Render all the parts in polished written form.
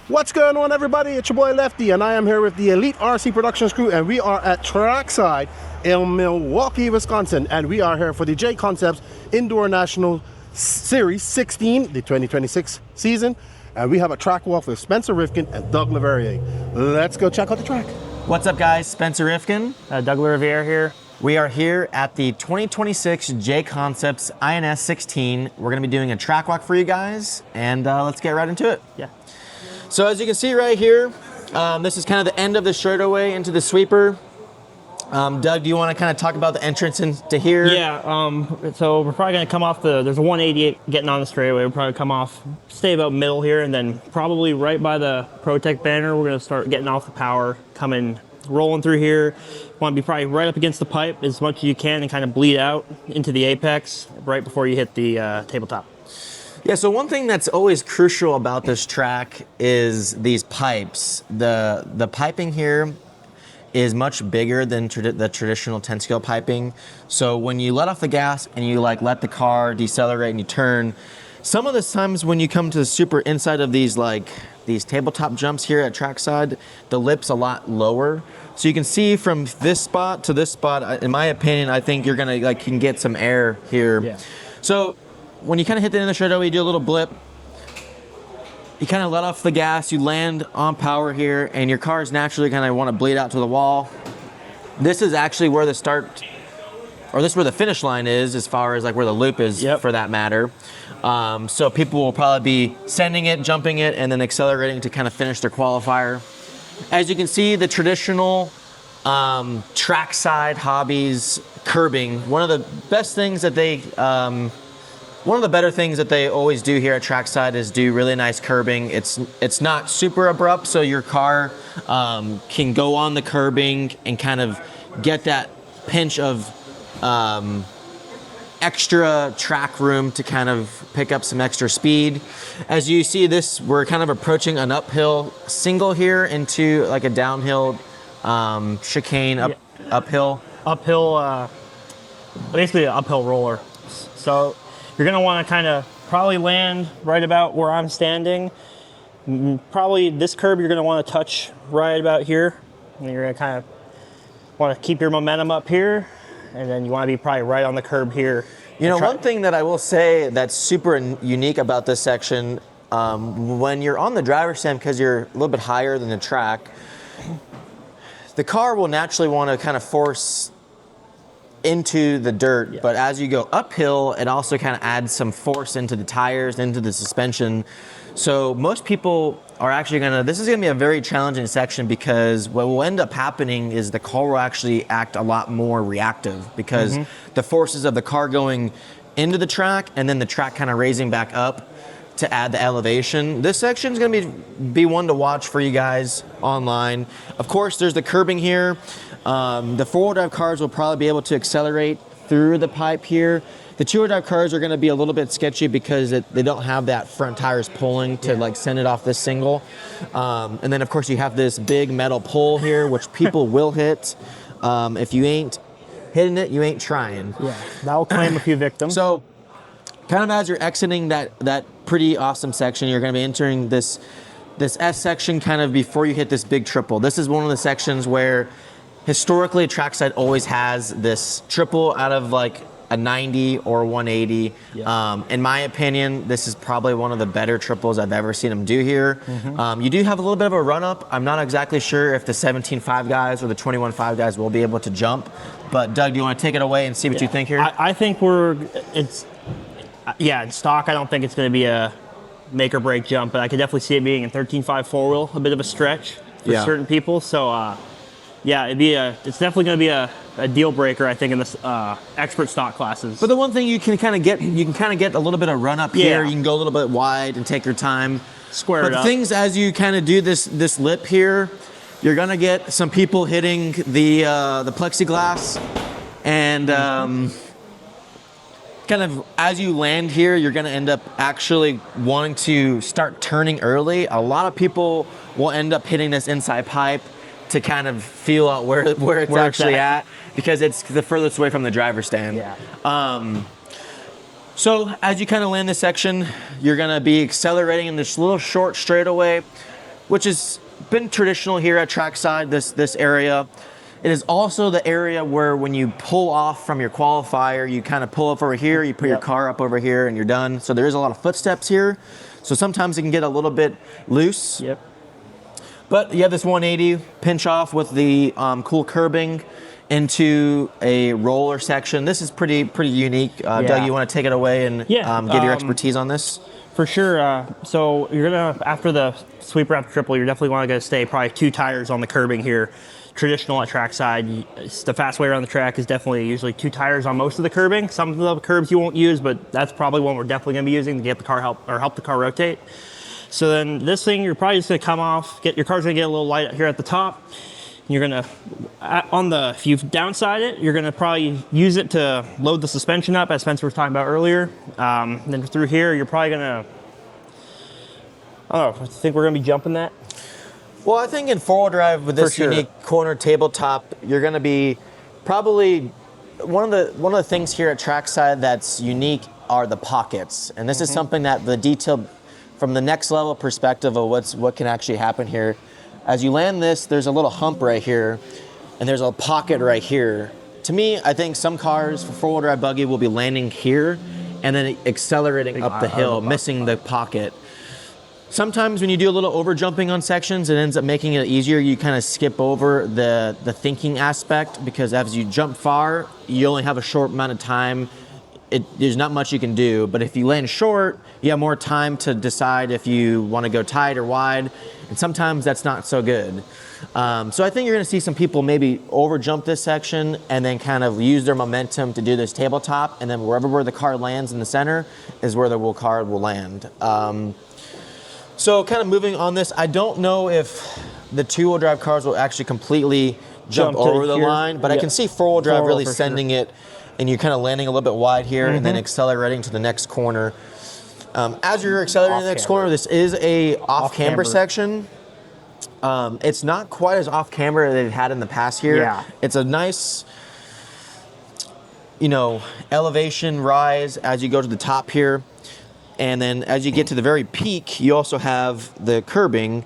What's going on, everybody? It's your boy Lefty, and I am here with the Elite RC Productions crew, and we are at Trackside in Milwaukee, Wisconsin, and we are here for the JConcepts Indoor National Series 16, the 2026 season, and we have a track walk with Spencer Rivkin and Doug Lariviere. Let's go check out the track. What's up, guys? Spencer Rivkin. Doug Lariviere here. We are here at the 2026 JConcepts INS 16. We're going to be doing a track walk for you guys, and let's get right into it. Yeah. So as you can see right here, this is kind of the end of the straightaway into the sweeper. Doug, do you want to kind of talk about the entrance into here? Yeah, so we're probably going to come off there's a 188 getting on the straightaway. We'll probably come off, stay about middle here, and then probably right by the ProTech banner, we're going to start getting off the power, rolling through here. Want to be probably right up against the pipe as much as you can and kind of bleed out into the apex right before you hit the tabletop. Yeah, so one thing that's always crucial about this track is these pipes. The piping here is much bigger than the traditional 10-scale piping. So when you let off the gas and you let the car decelerate and you turn, some of the times when you come to the super inside of these tabletop jumps here at Trackside, the lip's a lot lower. So you can see from this spot to this spot, in my opinion, I think you're gonna you can get some air here. Yeah. So when you kind of hit the end of the straightaway, you do a little blip. You kind of let off the gas, you land on power here, and your cars naturally kind of want to bleed out to the wall. This is actually where the start, or this is where the finish line is, as far as where the loop is, for that matter. So people will probably be sending it, jumping it, and then accelerating to kind of finish their qualifier. As you can see, the traditional trackside hobbies curbing, one of the best things that they, one of the better things that they always do here at Trackside is do really nice curbing. It's not super abrupt, so your car can go on the curbing and kind of get that pinch of extra track room to kind of pick up some extra speed. As you see this, we're kind of approaching an uphill single here into a downhill chicane uphill. Uphill, basically an uphill roller. So you're going to want to kind of probably land right about where I'm standing. Probably this curb you're going to want to touch right about here. And you're going to kind of want to keep your momentum up here. And then you want to be probably right on the curb here. You know, one thing that I will say that's super unique about this section, when you're on the driver's stand, because you're a little bit higher than the track, the car will naturally want to kind of force into the dirt, but as you go uphill, it also kind of adds some force into the tires, into the suspension. So most people are actually this is gonna be a very challenging section, because what will end up happening is the car will actually act a lot more reactive, because the forces of the car going into the track and then the track kind of raising back up to add the elevation. This section is gonna be one to watch for you guys online. Of course, there's the curbing here. The four-wheel drive cars will probably be able to accelerate through the pipe here. The two-wheel drive cars are going to be a little bit sketchy because they don't have that front tires pulling to send it off this single. And then of course you have this big metal pole here, which people will hit. If you ain't hitting it, you ain't trying. Yeah, that'll claim a few victims. So kind of as you're exiting that pretty awesome section, you're going to be entering this S section kind of before you hit this big triple. This is one of the sections where historically, Trackside always has this triple out of a 90 or 180. Yeah. In my opinion, this is probably one of the better triples I've ever seen them do here. You do have a little bit of a run up. I'm not exactly sure if the 17.5 guys or the 21.5 guys will be able to jump, but Doug, do you want to take it away and see what you think here? I think in stock, I don't think it's going to be a make or break jump, but I could definitely see it being in 13.5 four-wheel, a bit of a stretch for certain people. So, yeah, it's definitely going to be a deal breaker, I think, in the expert stock classes. But the one thing you can kind of get a little bit of run up here. You can go a little bit wide and take your time. Square it up. But the things as you kind of do this lip here, you're going to get some people hitting the plexiglass, and kind of as you land here, you're going to end up actually wanting to start turning early. A lot of people will end up hitting this inside pipe to kind of feel out where it's actually at, because it's the furthest away from the driver's stand. Yeah. So as you kind of land this section, you're going to be accelerating in this little short straightaway. which has been traditional here at Trackside, this area. It is also the area where when you pull off from your qualifier, you kind of pull up over here, you put your car up over here, and you're done. So there is a lot of footsteps here. So sometimes it can get a little bit loose. Yep. But you have this 180 pinch off with the cool curbing into a roller section. This is pretty unique. Doug, you want to take it away and give your expertise on this? For sure. So you're gonna, after the sweeper after triple, you're definitely want to stay probably 2 tires on the curbing here. Traditional at Trackside, the fast way around the track is definitely usually 2 tires on most of the curbing. Some of the curbs you won't use, but that's probably one we're definitely gonna be using to get the car help the car rotate. So then this thing, you're probably just gonna come off, your car's gonna get a little light here at the top. You're gonna, if you downside it, you're gonna probably use it to load the suspension up, as Spencer was talking about earlier. Then through here, you're probably gonna, I don't know, I think we're gonna be jumping that. Well, I think in 4-wheel drive with this unique corner tabletop, you're gonna be probably, one of the things here at Trackside that's unique are the pockets. And this is something that the detail, from the next level perspective of what can actually happen here. As you land this, there's a little hump right here, and there's a pocket right here. To me, I think some cars for 4-wheel drive buggy will be landing here and then accelerating up the hill, missing the pocket. Sometimes when you do a little over jumping on sections, it ends up making it easier. You kind of skip over the thinking aspect, because as you jump far, you only have a short amount of time. There's not much you can do, but if you land short, you have more time to decide if you want to go tight or wide, and sometimes that's not so good. So I think you're going to see some people maybe over jump this section and then kind of use their momentum to do this tabletop, and then where the car lands in the center is where the car will land. So kind of moving on this, I don't know if the 2-wheel drive cars will actually completely jump over the line, but I can see 4-wheel drive really sending it, and you're kind of landing a little bit wide here and then accelerating to the next corner. As you're accelerating to the next corner, this is a off-camber section. It's not quite as off-camber as they've had in the past here. Yeah. It's a nice, elevation rise as you go to the top here. And then as you get to the very peak, you also have the curbing.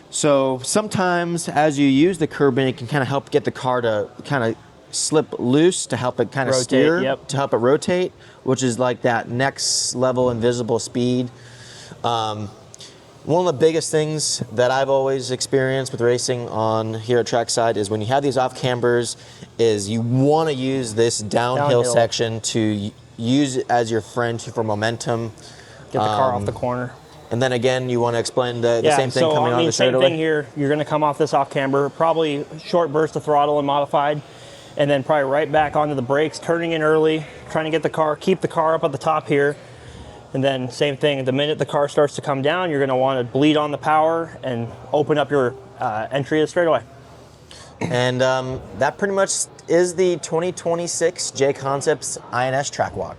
So sometimes as you use the curbing, it can kind of help get the car to kind of slip loose, to help it kind of steer, to help it rotate, which is like that next level invisible speed. One of the biggest things that I've always experienced with racing on here at Trackside is when you have these off cambers, is you want to use this downhill section to use it as your friend for momentum. Get the car off the corner. And then again, you want to explain the same thing coming on the straightaway? Same thing here. You're going to come off this off camber, probably short burst of throttle and modified, and then probably right back onto the brakes, turning in early, trying to get the car, keep the car up at the top here. And then same thing, the minute the car starts to come down, you're going to want to bleed on the power and open up your entry to the straightaway. And that pretty much is the 2026 JConcepts INS Trackwalk.